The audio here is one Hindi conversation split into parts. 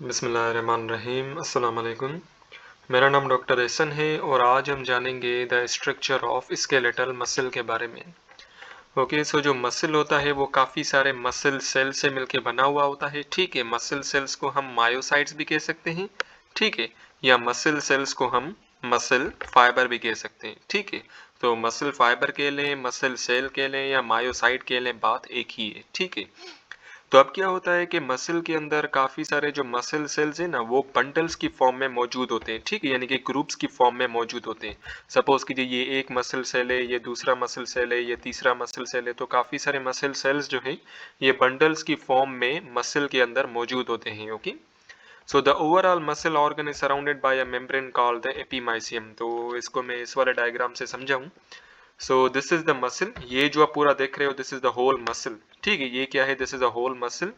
बिस्मिल्लाहिर्रहमानिर्रहीम अस्सलाम वालेकुम। मेरा नाम डॉक्टर एहसन है और आज हम जानेंगे the structure of skeletal muscle के बारे में। ओके, सो जो मसल होता है वो काफ़ी सारे मसल सेल से मिलके बना हुआ होता है। ठीक है, मसल सेल्स को हम मायोसाइट्स भी कह सकते हैं। ठीक है, या मसल सेल्स को हम मसल फाइबर भी कह सकते हैं। ठीक है, तो मसल फाइबर कह लें, मसल सेल कह लें या मायोसाइट कह लें, बात एक ही है। ठीक है, तो अब क्या होता है कि मसल के अंदर काफी सारे जो मसल सेल्स हैं ना वो बंडल्स की फॉर्म में मौजूद होते हैं। ठीक है, यानी कि ग्रुप्स की फॉर्म में मौजूद होते हैं। सपोज कीजिए ये एक मसल सेल है, ये दूसरा मसल सेल है, ये तीसरा मसल सेल है, तो काफी सारे मसल सेल्स जो है ये बंडल्स की फॉर्म में मसल के अंदर मौजूद होते हैं। Okay, so the overall muscle organ is surrounded by a membrane called the epimysium. तो इसको मैं इस वाले डायग्राम से समझाऊं। So this is the muscle, ये जो आप पूरा देख रहे हो this is the whole muscle. ठीक है, ये क्या है, this is the whole muscle.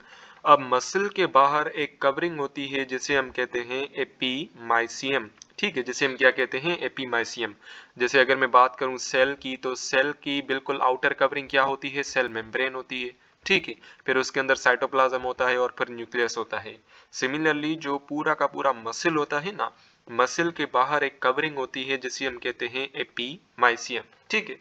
अब मसल के बाहर एक कवरिंग होती है जिसे हम कहते हैं एपीमाइसियम। ठीक है, जिसे हम क्या कहते हैं, एपीमाइसियम। जैसे अगर मैं बात करूं सेल की, तो सेल की बिल्कुल आउटर कवरिंग क्या होती है, सेल मेम्ब्रेन होती है। ठीक है, फिर उसके अंदर साइटोप्लाज्म होता है और फिर न्यूक्लियस होता है। सिमिलरली जो पूरा का पूरा मसल होता है ना, मसल के बाहर एक कवरिंग होती है जिसे हम कहते हैं एपीमाइसियम। ठीक है,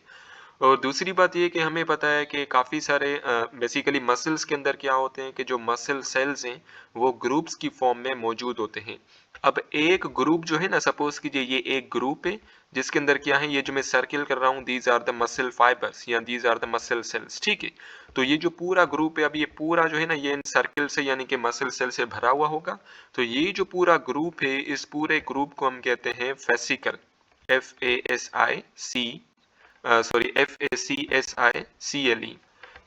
और दूसरी बात ये कि हमें पता है कि काफ़ी सारे बेसिकली मसल्स के अंदर क्या होते हैं कि जो मसल सेल्स हैं वो ग्रुप्स की फॉर्म में मौजूद होते हैं। अब एक ग्रुप जो है ना, सपोज कीजिए ये एक ग्रुप है जिसके अंदर क्या है, ये जो मैं सर्किल कर रहा हूँ, these are the muscle fibres या these are the muscle cells. ठीक है, तो ये जो पूरा ग्रुप है, अब ये पूरा जो है ना ये इन सर्किल से यानी कि मसल सेल से भरा हुआ होगा। तो ये जो पूरा ग्रुप है, इस पूरे ग्रुप को हम कहते हैं फेसिकल। FASIC, sorry FACSICLE।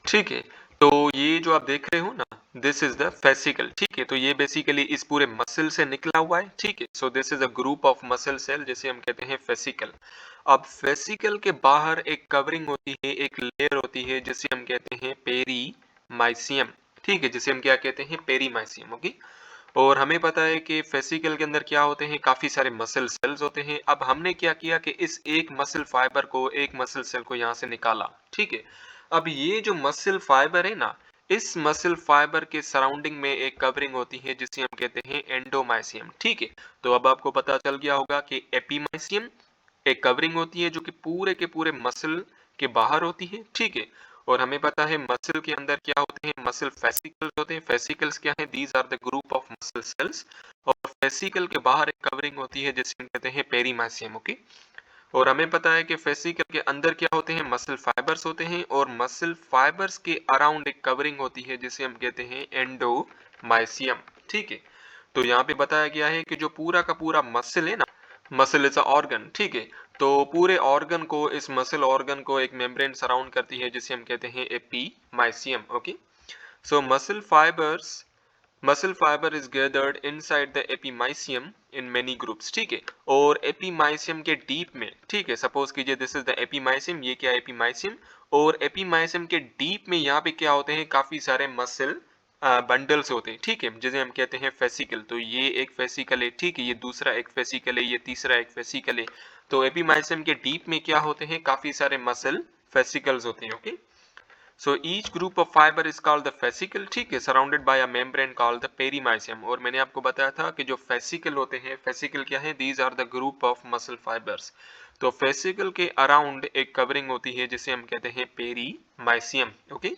ठीक है, तो ये जो आप देख रहे हो ना, दिस इज द फेसिकल। ठीक है, तो ये बेसिकली इस पूरे मसल से निकला हुआ है। ठीक है, so this is a group of muscle cell जिसे हम कहते हैं फेसिकल। अब फेसिकल के बाहर एक कवरिंग होती है, एक लेयर होती है जिसे हम कहते हैं पेरीमाइसियम। ठीक है, जिसे हम क्या कहते हैं, पेरीमाइसियम। ओके, और हमें पता है कि फेसिकल के अंदर क्या होते हैं, काफी सारे मसल सेल्स होते हैं। अब हमने क्या किया कि इस एक मसल फाइबर को, एक मसल सेल को यहाँ से निकाला। ठीक है, अब ये जो मसल फाइबर है ना, इस मसल फाइबर के सराउंडिंग में एक कवरिंग होती है जिसे हम कहते हैं एंडोमाइसियम। ठीक है, तो अब आपको पता चल गया होगा कि एपीमाइसियम एक कवरिंग होती है जो कि पूरे के पूरे मसल के बाहर होती है। ठीक है, और हमें पता है मसल के अंदर क्या होते हैं, मसल फेसिकल्स होते हैं। फेसिकल्स क्या है, these are the group of muscle cells. और फेसिकल के बाहर एक कवरिंग होती है जिसे हम कहते हैं पेरीमाइसियम। ओके, और हमें पता है कि फेसिकल के अंदर क्या होते हैं, मसल फाइबर्स होते हैं, और मसल फाइबर्स के अराउंड एक कवरिंग होती है जिसे हम कहते हैं एंडोमाइसियम। ठीक है, तो यहाँ पे बताया गया है कि जो पूरा का पूरा मसल है ना, मसल इज अ ऑर्गन। ठीक है, तो पूरे ऑर्गन को, इस मसल ऑर्गन को एक मेम्ब्रेन सराउंड करती है जिसे हम कहते हैं epimysium. Okay, so muscle fibre is gathered inside the epimysium in many groups. ठीक है, और एपीमाइसियम के डीप में, ठीक है, सपोज कीजिए दिस इज द एपीमाइसियम, ये क्या है एपीमाइसियम, और एपीमाइसियम के डीप में यहाँ पे क्या होते हैं, काफी सारे मसल बंडल्स होते हैं। ठीक है, जिसे हम कहते हैं फेसिकल। तो ये एक फेसिकल है, ठीक है, ये दूसरा एक फेसिकल है, ये तीसरा एक फेसिकल है। तो एपीमाइसियम के डीप में क्या होते हैं, काफी सारे मसल फेसिकल्स होते हैं। Okay, so each group of fibre is called the fascicle. ठीक है, surrounded by a membrane called the perimysium. और मैंने आपको बताया था कि जो फेसिकल होते हैं, फेसिकल क्या है, these are the group of muscle fibres. तो फेसिकल के अराउंड एक कवरिंग होती है जिसे हम कहते हैं perimysium. Okay,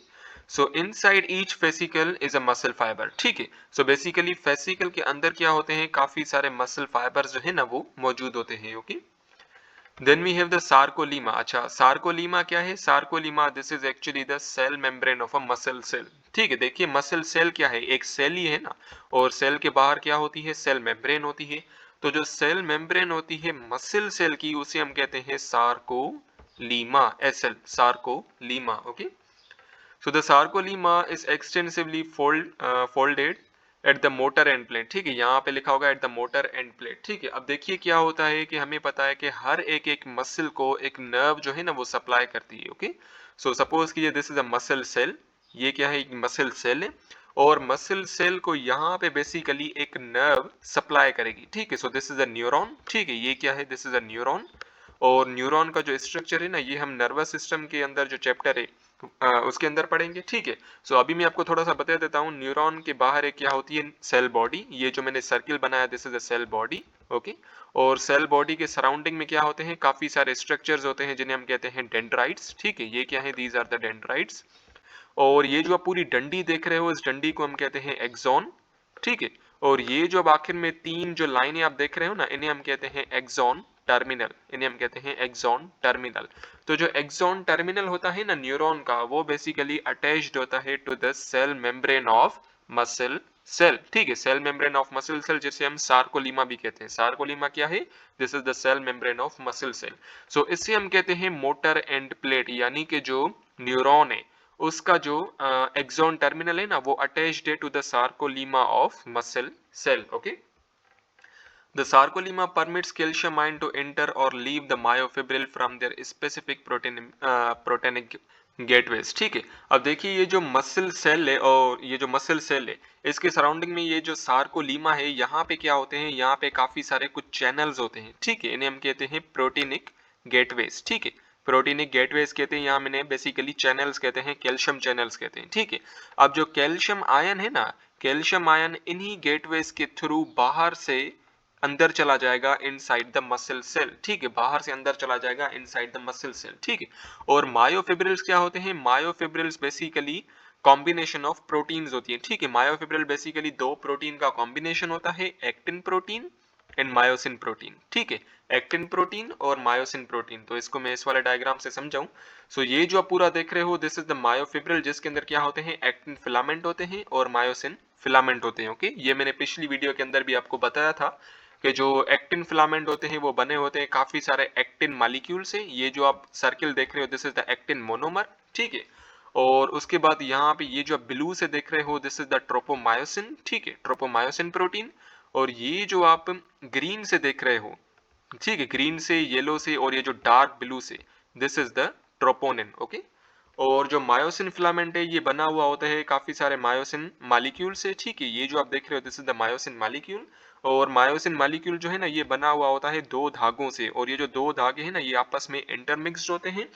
so inside each fascicle is a muscle fibre. ठीक है, सो बेसिकली फेसिकल के अंदर क्या होते हैं, काफी सारे मसल फाइबर्स जो है ना वो मौजूद होते हैं। Okay, then we have the sarcolemma. अच्छा, सार्कोलीमा क्या है, sarcolemma this is actually the cell membrane of a muscle cell. ठीक है, देखिए मसल सेल क्या है, एक सेल ही है ना, और सेल के बाहर क्या होती है, सेल मेम्ब्रेन होती है। तो जो सेल मेम्ब्रेन होती है मसल सेल की, उसे हम कहते हैं सार्कोलीमा। SL, सार्कोलीमा। Okay, so the sarcolemma is extensively folded at the motor end plate. ठीक है, यहाँ पे लिखा होगा at the motor end plate. ठीक है, अब देखिए क्या होता है कि हमें पता है कि हर एक एक मसल को एक नर्व जो है ना वो सप्लाई करती है। ओके, सो सपोज कीजिए this is a muscle cell, ये क्या है, एक मसल सेल है, और मसल सेल को यहाँ पे बेसिकली एक नर्व सप्लाई करेगी। ठीक है, so this is a neuron. ठीक है, ये क्या है, दिस इज अ न्यूरॉन। और न्यूरॉन का जो स्ट्रक्चर है ना, ये हम नर्वस सिस्टम के अंदर जो चैप्टर है उसके अंदर पढ़ेंगे, ठीक है। सो अभी मैं आपको थोड़ा सा बता देता हूँ, न्यूरॉन के बाहर एक क्या होती है, सेल बॉडी। ये जो मैंने सर्किल बनाया, this is a cell body, okay. और सेल बॉडी के सराउंडिंग में क्या होते हैं, काफी सारे स्ट्रक्चर्स होते हैं जिन्हें हम कहते हैं डेंड्राइट्स, ठीक है। ये क्या है, दीज आर द डेंड्राइट्स। और ये जो आप पूरी डंडी देख रहे हो, इस डंडी को हम कहते हैं एक्सॉन, ठीक है। और ये जो अब आखिर में तीन जो लाइनें आप देख रहे हो ना, इन्हें हम कहते हैं एक्सॉन टर्मिनल, इन्हें हम कहते हैं एक्सॉन टर्मिनल। तो जो एक्सॉन टर्मिनल होता है ना न्यूरॉन का, वो बेसिकली अटैच्ड होता है to the cell membrane of muscle cell, ठीक है। Cell membrane of muscle cell, जिसे हम सार्कोलीमा भी कहते हैं। सार्कोलीमा क्या है, this is the cell membrane of muscle cell. So इससे हम कहते हैं मोटर एंड प्लेट, यानी कि जो न्यूरॉन है उसका जो एक्सॉन टर्मिनल है ना, वो अटैच्ड है to the sarcolemma of muscle cell, okay. The sarcolemma permits calcium ion to enter or leave the myofibril from their specific proteinic gateways, ठीक है। अब देखिए ये जो मसल सेल है, और ये जो मसल सेल है, इसके सराउंडिंग में ये जो सार्कोलीमा है, यहाँ पे क्या होते हैं, यहाँ पे काफी सारे कुछ चैनल्स होते हैं, ठीक है। इन्हें हम कहते हैं प्रोटीनिक गेटवेज, ठीक है। प्रोटीनिक गेटवेज कहते हैं, यहाँ मैंने बेसिकली चैनल्स कहते हैं, कैल्शियम चैनल्स कहते हैं, ठीक है। अब जो कैल्शियम आयन है ना, कैल्शियम आयन इन्हीं गेटवेज के थ्रू बाहर से अंदर चला जाएगा इनसाइड द मसल सेल, ठीक है। बाहर से अंदर चला जाएगा इनसाइड द मसल सेल, ठीक है। और मायोफिब्रिल्स क्या होते हैं, myofibrils basically combination of proteins होती है, ठीक है। मायोफिब्रिल बेसिकली दो प्रोटीन का कॉम्बिनेशन होता है, actin protein and myosin protein, ठीक है। एक्टिन प्रोटीन और मायोसिन प्रोटीन। तो इसको मैं इस वाले डायग्राम से समझाऊं, सो ये जो आप पूरा देख रहे हो, दिस इज द मायोफिब्रिल, जिसके अंदर क्या होते हैं, एक्टिन फिलामेंट होते हैं और मायोसिन फिलामेंट होते हैं, ओके। ये मैंने पिछली वीडियो के अंदर भी आपको बताया था कि जो एक्टिन फिलामेंट होते हैं वो बने होते हैं काफी सारे एक्टिन मॉलिक्यूल से। ये जो आप सर्किल देख रहे हो, this is the actin monomer, ठीक है। और उसके बाद यहाँ पे ये जो आप ब्लू से देख रहे हो, दिस इज द ट्रोपोमायोसिन, ठीक है, ट्रोपोमायोसिन प्रोटीन। और ये जो आप ग्रीन से देख रहे हो, ठीक है, ग्रीन से, येलो से और ये जो डार्क ब्लू से, this is the troponin, okay. और जो मायोसिन फिलामेंट है, ये बना हुआ होता है काफी सारे मायोसिन मॉलिक्यूल से, ठीक है। ये जो आप देख रहे हो, this is the myosin molecule. और मायोसिन मॉलिक्यूल जो है ना, ये बना हुआ होता है दो धागों से, और ये जो दो धागे हैं ना, ये आपस में इंटरमिक्स्ड होते हैं।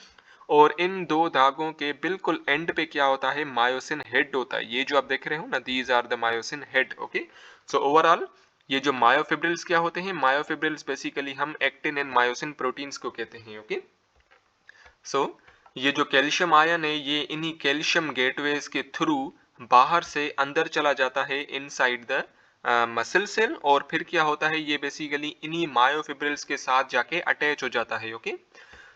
और इन दो धागों के बिल्कुल एंड पे क्या होता है, मायोसिन हेड होता है। ये जो आप देख रहे हो ना, these are the myosin head, okay. So overall ये जो मायोफिब्रिल्स क्या होते हैं, मायोफिब्रिल्स बेसिकली हम एक्टिन एंड मायोसिन प्रोटीन्स को कहते हैं, ओके। सो ये जो कैल्शियम आयन है, ये इन्हीं कैल्शियम गेटवेज के थ्रू बाहर से अंदर चला जाता है इनसाइड द मसल सेल। और फिर क्या होता है, ये बेसिकली इन्हीं मायोफिब्रिल्स के साथ जाके अटैच हो जाता है, okay.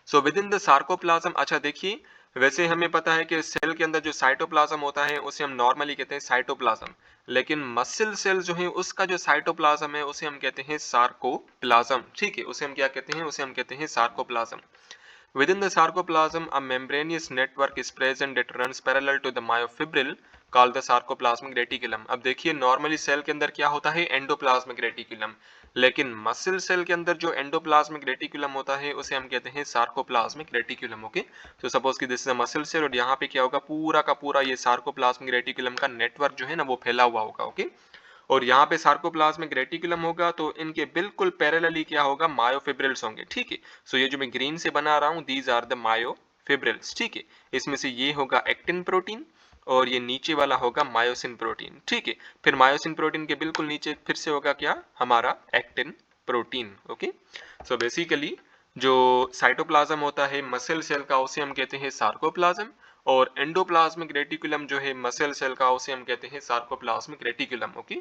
So with in the sarcoplasm, अच्छा देखिए, वैसे हमें पता है कि सेल के अंदर जो साइटोप्लाज्म होता है उसे हम नॉर्मली कहते हैं साइटोप्लाज्म, लेकिन मसल सेल जो है उसका जो साइटोप्लाज्म है उसे हम कहते हैं सार्कोप्लाज्म, ठीक है। उसे हम क्या कहते हैं, उसे हम कहते हैं sarcoplasm. Within the sarcoplasm, a membranous network is present that runs parallel to the myofibril called the sarcoplasmic reticulum. अब देखिए नॉर्मली सेल के अंदर क्या होता है, एंडोप्लाज्मिक रेटिकुलम, लेकिन मसल सेल के अंदर जो एंडोप्लाज्मिक रेटिकुलम होता है उसे हम कहते हैं सार्कोप्लाज्मिक रेटिकुलम, ओके। तो सपोज कि this is a muscle cell, और यहाँ पे क्या होगा, पूरा का पूरा ये सार्कोप्लाज्मिक रेटिकुलम का नेटवर्क जो है ना, वो फैला हुआ होगा, ओके। और यहाँ पे सार्कोप्लाज्मिक रेटिकुलम होगा, तो इनके बिल्कुल पैरेलली क्या होगा, मायोफिब्रिल्स होंगे, ठीक है। सो ये जो मैं ग्रीन से बना रहा हूँ, दीज आर द मायोफिब्रिल्स, ठीक है। इसमें से ये होगा एक्टिन प्रोटीन, और ये नीचे वाला होगा मायोसिन प्रोटीन, ठीक है। फिर मायोसिन प्रोटीन के बिल्कुल नीचे फिर से होगा क्या, हमारा actin protein, okay. So basically जो साइटोप्लाज्म होता है मसल सेल का, उसे हम कहते हैं सार्कोप्लाज्म। और एंडोप्लाज्मिक रेटिकुलम जो है मसल सेल का, उसे हम कहते हैं सार्कोप्लाज्मिक रेटिकुलम, ओके।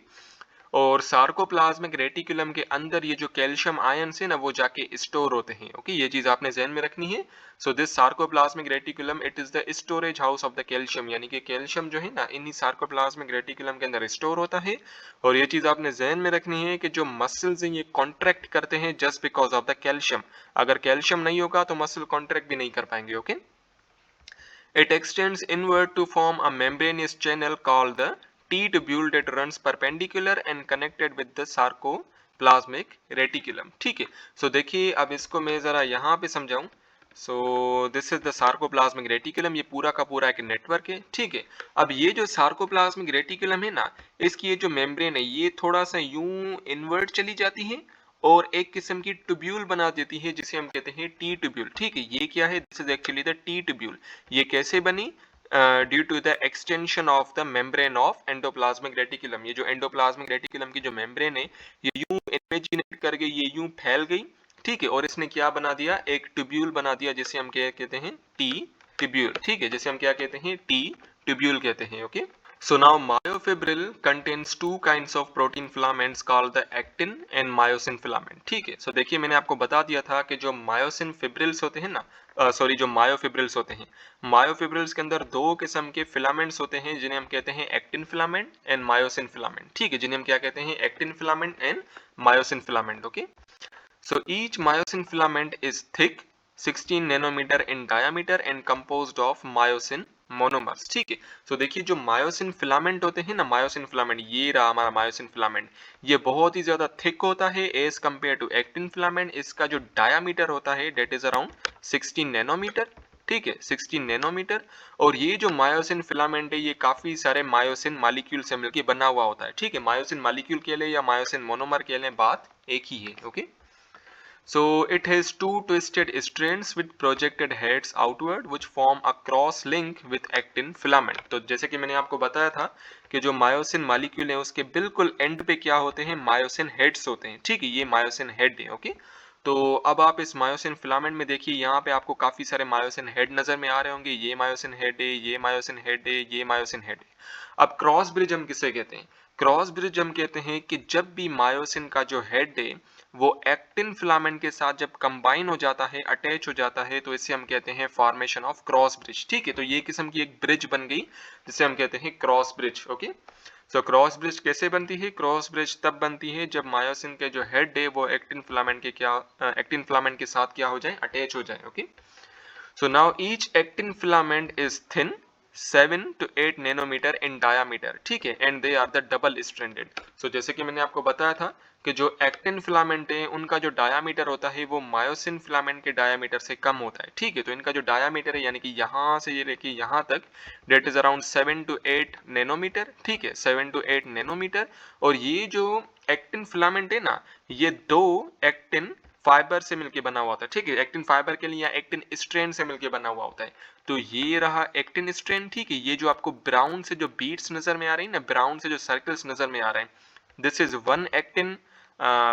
और सार्कोप्लाज्मिक रेटिकुलम के अंदर ये जो कैल्शियम आयंस है ना, वो जाके स्टोर होते हैं, ओके। ये चीज आपने ध्यान में रखनी है। So this sarcoplasmic reticulum, it is the storage house of the calcium, यानी कि कैल्शियम जो है ना, इन्हीं सार्कोप्लाज्मिक रेटिकुलम के अंदर स्टोर होता है। और ये चीज आपने ध्यान में रखनी है कि जो मसल्स हैं ये कॉन्ट्रैक्ट करते हैं just because of the calcium. अगर कैल्शियम नहीं होगा तो मसल कॉन्ट्रैक्ट भी नहीं कर पाएंगे, okay. It extends inward to form a membranous channel called the T-tubule that runs perpendicular and connected with the sarcoplasmic reticulum, ठीक है। सो देखिए अब इसको मैं जरा यहाँ पे समझाऊं। So this is the sarcoplasmic reticulum, ये पूरा का पूरा एक नेटवर्क है, ठीक है। अब ये जो सार्कोप्लाज्मिक रेटिकुलम है ना, इसकी ये जो मेम्ब्रेन है, ये थोड़ा सा यूं इनवर्ट चली जाती है, और एक किस्म की ट्यूब्यूल बना देती है जिसे हम कहते हैं टी ट्यूब्यूल। ठीक है, ये क्या है? This is actually the T tubule. ये कैसे बनी? Due to the extension of the membrane of endoplasmic reticulum. ये जो एंडोप्लाज्मिक रेटिकुलम की जो मेम्ब्रेन है ये यूं इमेजिनेट कर गई, ये यूं फैल गई। ठीक है, और इसने क्या बना दिया? एक ट्यूब्यूल बना दिया जिसे हम क्या कहते हैं? T tubule. ठीक है, जिसे हम क्या कहते हैं? टी ट्यूब्यूल कहते हैं। Okay, so now myofibril contains two kinds of protein filaments called the actin and myosin filament। ठीक है, so देखिए मैंने आपको बता दिया था कि जो मायोसिन फिब्रिल्स होते हैं ना, सॉरी जो मायोफिब्रिल्स होते हैं, मायोफिब्रिल्स के अंदर दो किस्म के फिलामेंट्स होते हैं जिन्हें हम कहते हैं actin filament and myosin filament. ठीक है, जिन्हें हम क्या कहते हैं? Actin filament and myosin filament. Okay, so each myosin filament is thick 16 nanometer in diameter and composed of myosin monomers। ठीक है, so देखिए जो मायोसिन फिलामेंट होते हैं ना, मायोसिन फिलामेंट, ये रहा हमारा मायोसिन फिलामेंट, ये बहुत ही ज्यादा थिक होता है as compare to actin filament. इसका जो डायामीटर होता है डेट इज अराउंड 16 नैनोमीटर। ठीक है, 16 नैनोमीटर। और ये जो मायोसिन फिलामेंट है ये काफी सारे मायोसिन मॉलिक्यूल से मिलकर बना हुआ होता है। ठीक है, मायोसिन मॉलिक्यूल के लिए या मायोसिन मोनोमर के लिए बात एक ही है। Okay, so it has two twisted strands with projected heads outward which form a cross link with actin filament। तो जैसे कि मैंने आपको बताया था कि जो मायोसिन मॉलिक्यूल है उसके बिल्कुल एंड पे क्या होते हैं? मायोसिन हेड्स होते हैं। ठीक है, ये मायोसिन हेड है। ओके, तो अब आप इस मायोसिन फिलामेंट में देखिए, यहाँ पे आपको काफी सारे मायोसिन हेड नजर में आ रहे होंगे। ये मायोसिन हेड है, ये मायोसिन हेड है, ये मायोसिन हेड है। अब क्रॉस ब्रिज हम किसे कहते हैं? क्रॉस ब्रिज हम कहते हैं कि जब भी मायोसिन का जो हेड है वो एक्टिन फिलामेंट के साथ जब कंबाइन हो जाता है, अटैच हो जाता है, तो इसे हम कहते हैं फॉर्मेशन ऑफ क्रॉस ब्रिज। ठीक है, तो ये किस्म की एक ब्रिज बन गई जिसे हम कहते हैं cross bridge. Okay, so cross bridge कैसे बनती है? क्रॉस ब्रिज तब बनती है जब मायोसिन के जो हेड है वो एक्टिन फिलामेंट के साथ क्या हो जाए? अटैच हो जाए। Okay, so now each actin filament is thin 7 to 8 nanometer in diameter। ठीक है, and they are the double stranded। so जैसे कि मैंने आपको बताया था कि जो एक्टिन फिलामेंट है उनका जो डायामीटर होता है वो मायोसिन फिलामेंट के डायामीटर से कम होता है। ठीक है, तो इनका जो डायामीटर है यानी कि यहाँ से ये लेके यहाँ तक that is around 7 to 8 nanometre. ठीक है, 7 to 8 नैनोमीटर। और ये जो एक्टिन फिलामेंट है ना, ये दो एक्टिन फाइबर से मिलके बना हुआ होता है। ठीक है, एक्टिन फाइबर के लिए या एक्टिन स्ट्रैंड से मिलके बना हुआ होता है। तो ये रहा एक्टिन स्ट्रैंड। ठीक है, ये जो आपको ब्राउन से जो बीट्स नजर में आ रही है ना, ब्राउन से जो सर्कल्स नजर में आ रहे हैं, this is one actin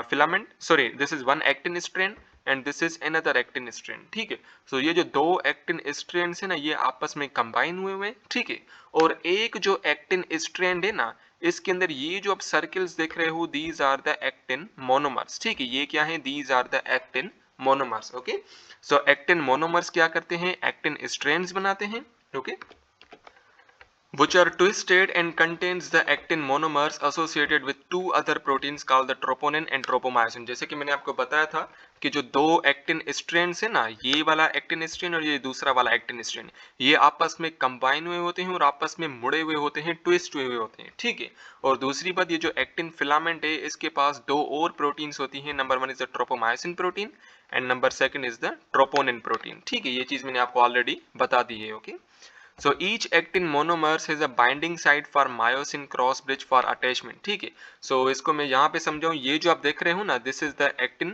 filament, sorry this is one actin strand and this is another actin strand. ठीक है, सो ये जो दो एक्टिन स्ट्रैंड है ना ये आपस में कंबाइन हुए हैं। ठीक है, और एक जो एक्टिन स्ट्रैंड है ना इसके अंदर ये जो आप सर्कल्स देख रहे हो these are the actin monomers. ठीक है, ये क्या है? These are the actin monomers. Okay, so actin monomers क्या करते हैं? एक्टिन स्ट्रैंड्स बनाते हैं। Okay, which are twisted and contains the actin monomers associated with two other proteins called the troponin and tropomyosin। जैसे कि मैंने आपको बताया था कि जो दो एक्टिन स्ट्रैंड्स है ना, ये वाला एक्टिन स्ट्रैंड और ये दूसरा वाला एक्टिन स्ट्रैंड, ये आपस में कंबाइन हुए होते हैं और आपस में मुड़े हुए होते हैं, ट्विस्ट हुए होते हैं। ठीक है, और दूसरी बात ये जो एक्टिन फिलामेंट है इसके पास दो और प्रोटीन्स होती हैं। Number one is the tropomyosin protein and number second is the troponin protein. ठीक है, ये चीज मैंने आपको ऑलरेडी बता दी है। Okay, so each actin monomers has a binding site for myosin cross bridge for attachment। ठीक है, so इसको मैं यहाँ पे समझाऊँ, ये जो आप देख रहे हो ना, this is the actin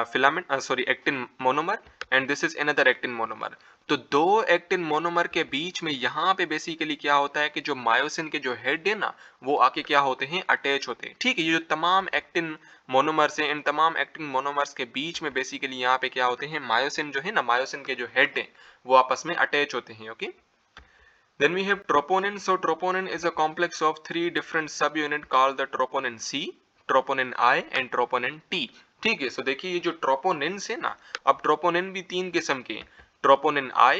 filament, sorry actin monomer and this is another actin monomer। तो दो एक्टिन मोनोमर के बीच में यहाँ पे बेसिकली क्या होता है कि जो मायोसिन के जो हेड है ना वो आके क्या होते हैं? अटैच होते हैं। ठीक है, ये जो तमाम एक्टिन मोनोमर्स हैं इन तमाम एक्टिन मोनोमर्स के बीच में बेसिकली यहाँ पे क्या होते हैं? मायोसिन जो है ना, मायोसिन के जो हेड है वो आपस में अटैच होते हैं। Okay, then we have troponin। So troponin is a complex of three different subunit called the troponin C, troponin I and troponin T। ठीक है, so देखिए ये जो troponin है ना, अब troponin भी तीन किस्म के हैं, troponin I,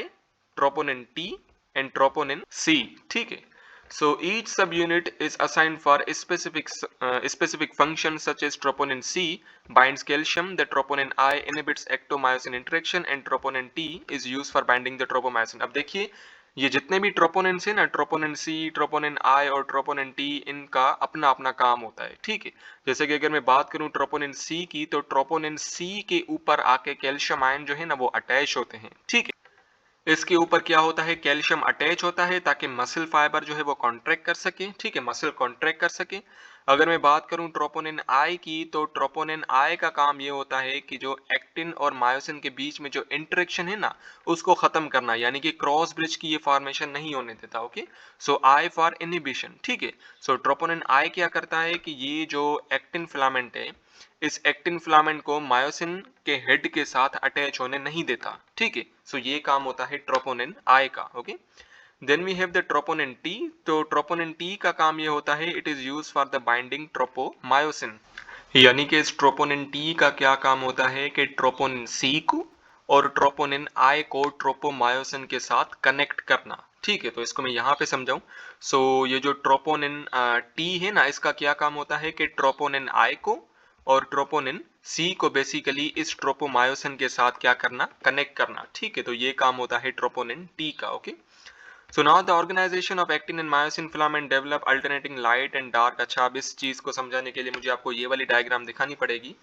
troponin T and troponin C। ठीक है, so each subunit is assigned for a specific function such as troponin C binds calcium, the troponin I inhibits ectomyosin interaction and troponin T is used for binding the tropomyosin। अब देखिए ये जितने भी ट्रोपोनिन है ना, ट्रोपोनिन सी, ट्रोपोनिन आई और ट्रोपोनिन टी, इनका अपना अपना काम होता है। ठीक है, जैसे कि अगर मैं बात करूं ट्रोपोनिन सी की, तो ट्रोपोनिन सी के ऊपर आके कैल्शियम आयन जो है ना वो अटैच होते हैं। ठीक है, इसके ऊपर क्या होता है? कैल्शियम अटैच होता है ताकि मसल फाइबर जो है वो कॉन्ट्रैक्ट कर सके। ठीक है, मसल कॉन्ट्रैक्ट कर सके। अगर मैं बात करूं ट्रोपोनिन आई की, तो ट्रोपोनिन आई का काम ये होता है कि जो एक्टिन और मायोसिन के बीच में जो इंटरेक्शन है ना, उसको खत्म करना, यानी कि क्रॉस ब्रिज की ये फॉर्मेशन नहीं होने देता। Okay, so I for inhibition. ठीक है, सो ट्रोपोनिन आई क्या करता है कि ये जो एक्टिन फिलामेंट है, इस एक्टिन फिलामेंट को मायोसिन के हेड के साथ अटैच होने नहीं देता। ठीक है, सो ये काम होता है ट्रोपोनिन आई का। Okay, then we have the troponin T. तो ट्रोपोनिन टी का काम ये होता है, it is use for the binding tropomyosin. यानी कि इस ट्रोपोनिन टी का क्या काम होता है कि ट्रोपोनिन सी को और ट्रोपोनिन आई को ट्रोपोमायोसिन के साथ कनेक्ट करना। ठीक है, तो इसको मैं यहाँ पे समझाऊं। सो ये जो ट्रोपोनिन टी है ना, इसका क्या काम होता है कि ट्रोपोनिन आई को और ट्रोपोनिन सी को बेसिकली इस ट्रोपोमायोसिन के साथ क्या करना, कनेक्ट करना। ठीक है, तो ये काम होता है ट्रोपोनिन टी का। Okay, so now the organisation of actin and myosin filament develop alternating light and dark. अच्छा, अब इस चीज को समझाने के लिए मुझे आपको ये वाली डायग्राम दिखानी पड़ेगी।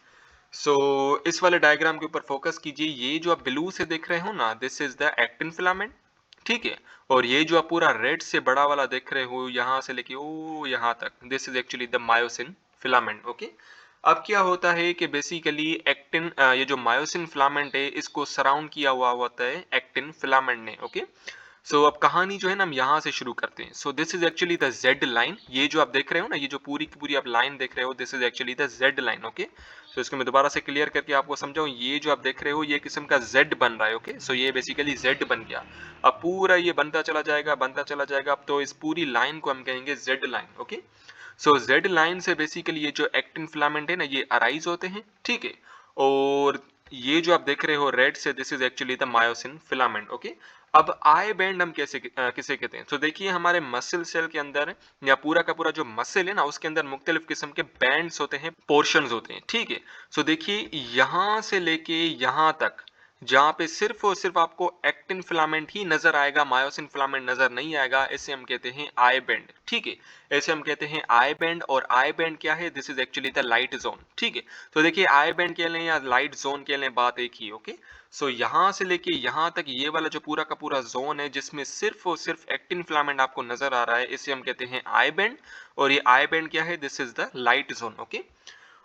सो इस वाले डायग्राम के ऊपर फोकस कीजिए। ये जो आप ब्लू से देख रहे हो ना, this is the actin filament. ठीक है, और ये जो आप पूरा रेड से बड़ा वाला देख रहे हो, यहाँ से लेके ओ यहाँ तक, this is actually the myosin filament. Okay, अब क्या होता है कि बेसिकली एक्टिन ये जो मायोसिन फिलामेंट है, इसको सराउंड किया हुआ होता है एक्टिन फिलामेंट ने। ओके, सो अब कहानी जो है ना, हम यहाँ से शुरू करते हैं। सो this is actually the Z line. ये जो आप देख रहे हो ना, ये जो पूरी की पूरी आप लाइन देख रहे हो, this is actually the Z line. Okay, तो इसको मैं दोबारा से क्लियर करके आपको समझाऊं। ये जो आप देख रहे हो, ये किस्म का जेड बन रहा है। ओके, सो ये बेसिकली जेड बन गया। अब पूरा ये बनता चला जाएगा, बनता चला जाएगा। अब तो इस पूरी लाइन को हम कहेंगे जेड लाइन। ओके, सो जेड लाइन से बेसिकली ये जो एक्टिन फिलामेंट है ना, ये अराइज होते हैं। ठीक है, और ये जो आप देख रहे हो रेड से, this is actually the myosin filament. Okay, अब आई बैंड हम किसे कहते हैं? तो देखिए, हमारे मसल सेल के अंदर या पूरा का पूरा जो मसल है ना, उसके अंदर मुख्तलिफ किस्म के बैंड्स होते हैं, पोर्शंस होते हैं। ठीक है, सो देखिए यहाँ से लेके यहाँ तक, जहाँ पे सिर्फ और सिर्फ आपको एक्टिन फिलामेंट ही नजर आएगा, मायोसिन फिलामेंट नजर नहीं आएगा, इसे हम कहते हैं आई बैंड। ठीक है, ऐसे हम कहते हैं आई बैंड। और आई बैंड क्या है? This is actually the light zone. ठीक है, तो देखिए आई बैंड कह लें या लाइट जोन कह लें, बात एक ही। ओके, सो यहाँ से लेके यहाँ तक ये वाला जो पूरा का पूरा जोन है, जिसमें सिर्फ और सिर्फ एक्टिन फिलामेंट आपको नजर आ रहा है, इसे हम कहते हैं आई बैंड। और ये आई बैंड क्या है? This is the light zone. Okay,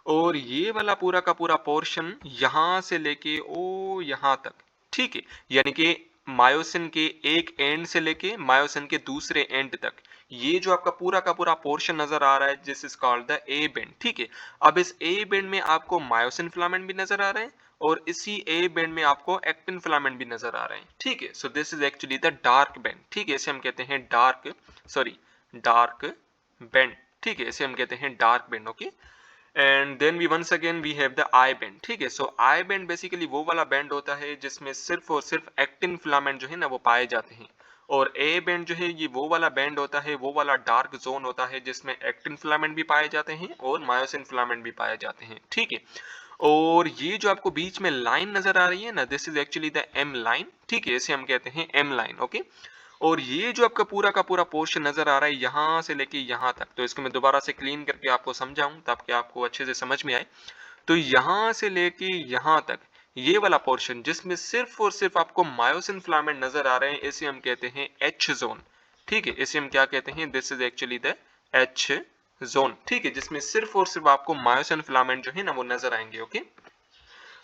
और ये वाला पूरा का पूरा पोर्शन यहाँ से लेके ओ यहाँ तक। ठीक है, यानी कि मायोसिन के एक एंड से लेके मायोसिन के दूसरे एंड तक, ये जो आपका पूरा का पूरा पोर्शन नजर आ रहा है, this is called the A band. ठीक है, अब इस ए बैंड में आपको मायोसिन फिलामेंट भी नजर आ रहे हैं, और इसी ए बैंड में आपको एक्टिन फिलामेंट भी नजर आ रहे हैं। ठीक है, so this is actually the dark band. ठीक है, इसे हम कहते हैं डार्क बैंड। ठीक है, इसे हम कहते हैं dark band. Okay, and then we once again we have the I band. ठीक है, सो आई बैंड बेसिकली वो वाला बैंड होता है जिसमें सिर्फ और सिर्फ एक्टिन फिलामेंट जो है ना, वो पाए जाते हैं। और ए बैंड जो है, ये वो वाला बैंड होता है, वो वाला डार्क जोन होता है, जिसमें एक्टिन फिलामेंट भी पाए जाते हैं और मायोसिन फिलामेंट भी पाए जाते हैं। ठीक है, और ये जो आपको बीच में लाइन नजर आ रही है ना, this is actually the M line. ठीक है, इसे हम कहते हैं एम लाइन। ओके, और ये जो आपका पूरा का पूरा पोर्शन नजर आ रहा है यहाँ से लेके यहाँ तक, तो इसको मैं दोबारा से क्लीन करके आपको समझाऊं ताकि आपको अच्छे से समझ में आए। तो यहाँ से लेके यहाँ तक ये वाला पोर्शन, जिसमें सिर्फ और सिर्फ आपको मायोसिन फिलामेंट नजर आ रहे हैं, इसे हम कहते हैं एच जोन। ठीक है, इसे हम क्या कहते हैं? This is actually the H zone. ठीक है, जिसमें सिर्फ और सिर्फ आपको मायोसिन फिलामेंट जो है ना, वो नजर आएंगे। Okay,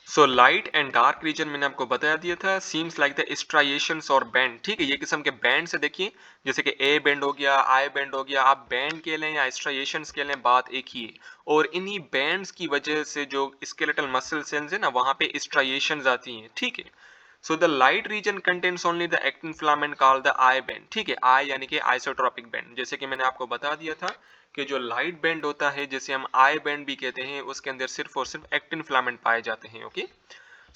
so light and dark region मैंने आपको बता दिया था, सीम्स लाइक द स्ट्राइएशंस और बैंड। ठीक है, ये किस्म के बैंड से देखिए, जैसे कि ए बैंड हो गया, आई बैंड हो गया, आप बैंड के लें या स्ट्राइएशंस के लें, बात एक ही है। और इन्हीं बैंड्स की वजह से जो स्केलेटल मसल सेल्स है ना, वहां पे स्ट्राइएशंस आती हैं। ठीक है, so the light reason contains only the actin filament called the I band. ठीक है, आई यानी कि आइसोट्रोपिक बैंड। जैसे कि मैंने आपको बता दिया था कि जो लाइट बैंड होता है, जिसे हम आई बैंड भी कहते हैं, उसके अंदर सिर्फ और सिर्फ एक्टिन फिलामेंट पाए जाते हैं। Okay,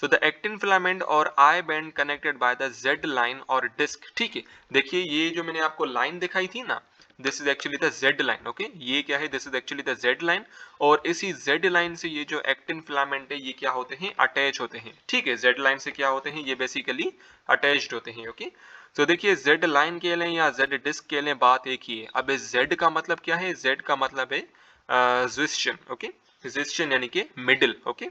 so the actin filament और I band connected by the Z line और डिस्क। ठीक है, देखिए ये जो मैंने आपको लाइन दिखाई थी ना, this is actually the Z line. Okay, ये क्या है? This is actually the Z line. और इसी जेड लाइन से ये जो एक्टिन फिलामेंट है, ये क्या होते हैं? अटैच होते हैं। ठीक है, जेड लाइन से क्या होते हैं? ये बेसिकली अटैच्ड होते हैं। ओके, तो देखिए जेड लाइन के लें या जेड डिस्क के लें, बात एक ही है। अब इस जेड का मतलब क्या है? जेड का मतलब है जिस्शन। ओके, जिस्शन यानी कि middle. Okay,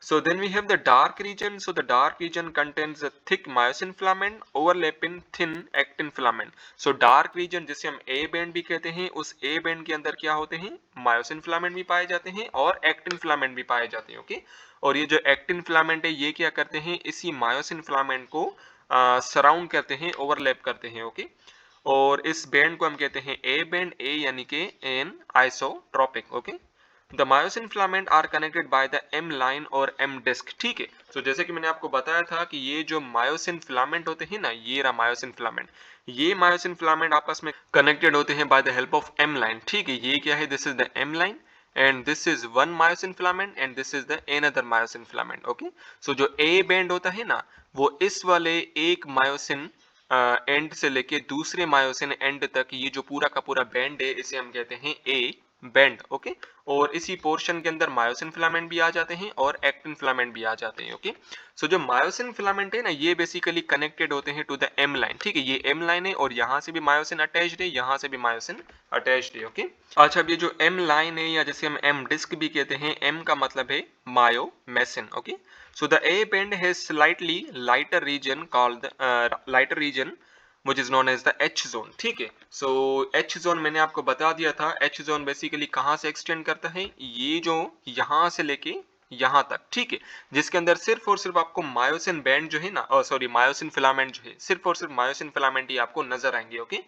So then we have the dark region. So the dark region contains a thick myosin filament overlapping thin actin filament. So dark region जिसे हम A band भी कहते हैं, उस A band के अंदर क्या होते हैं, myosin filament भी पाए जाते हैं और actin filament भी पाए जाते हैं, ओके। और ये जो actin filament है ये क्या करते हैं, इसी myosin filament को सराउंड करते हैं, ओवरलैप करते हैं, ओके। और इस बैंड को हम कहते हैं ए बैंड, ए यानी कि anisotropic, okay. The myosin filament are connected by the M line और एम डिस्क, ठीक है। तो जैसे कि मैंने आपको बताया था कि ये जो मायोसिन फिलामेंट होते हैं ना, ये रहा मायोसिन फिलामेंट, ये मायोसिन फिलामेंट आपस में कनेक्टेड होते हैं by the help of M line, ठीक है। ये क्या है, this is the M line and this is one myosin filament and this is the another myosin filament, okay। so जो A band होता है ना, वो इस वाले एक मायोसिन एंड से लेके दूसरे मायोसिन एंड तक ये जो पूरा का पूरा बैंड है इसे हम कहते हैं ए बैंड, ओके। और इसी पोर्शन के अंदर मायोसिन फिलामेंट भी आ जाते हैं और एक्टिन फिलामेंट भी आ जाते हैं, ओके। सो जो मायोसिन फिलामेंट है ना, ये बेसिकली कनेक्टेड होते हैं टू द एम लाइन, ठीक है। ये एम लाइन है और यहाँ से भी मायोसिन अटैच्ड है, यहाँ से भी मायोसिन अटैच्ड है, ओके। अच्छा, अब ये जो एम लाइन है या जैसे हम एम डिस्क भी कहते हैं, एम का मतलब है मायोमेसिन, okay. So the A band has slightly lighter region called lighter region which is known as the H zone, ठीक है। So H zone मैंने आपको बता दिया था, H zone बेसिकली कहाँ से एक्सटेंड करता है, ये जो यहाँ से लेके यहाँ तक, ठीक है, जिसके अंदर सिर्फ और सिर्फ आपको मायोसिन बैंड जो है ना, सॉरी मायोसिन फिलामेंट जो है, सिर्फ और सिर्फ मायोसिन फिलामेंट ही आपको नजर आएंगे, ओके।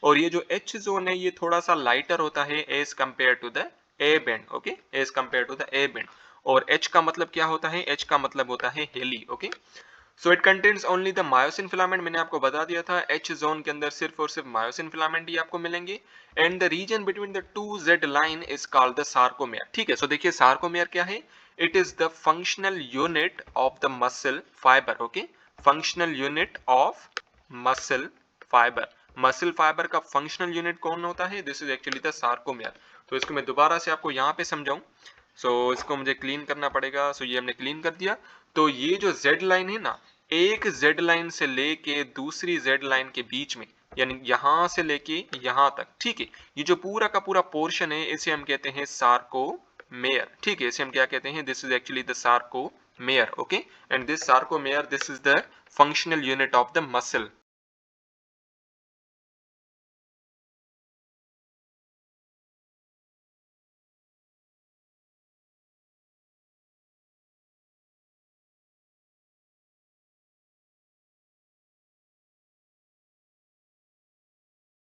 और ये जो H जोन है ये थोड़ा सा लाइटर होता है as compare to the A band, okay, as compare to the A band. और H का मतलब क्या होता है, H का मतलब होता है हेली, okay. So it contains only the myosin filament, मैंने आपको बता दिया था H जोन के अंदर सिर्फ और सिर्फ मायोसिन फिलामेंट ही आपको मिलेंगे। And the region between the two Z line is called the sarcomere, ठीक है। सो देखिए सार्कोमेयर क्या है, it is the functional unit of the muscle fibre, okay. Functional unit of muscle fibre, muscle fibre का फंक्शनल यूनिट कौन होता है, this is actually the sarcomere. तो इसको मैं दोबारा से आपको यहाँ पे समझाऊं, इसको मुझे क्लीन करना पड़ेगा। ये हमने क्लीन कर दिया। तो ये जो जेड लाइन है ना, एक जेड लाइन से लेके दूसरी जेड लाइन के बीच में, यानी यहां से लेके यहां तक, ठीक है, ये जो पूरा का पूरा पोर्शन है इसे हम कहते हैं सार्कोमेयर, ठीक है। इसे हम क्या कहते हैं, this is actually the sarcomere, okay. And this sarcomere, this is the functional unit of the muscle,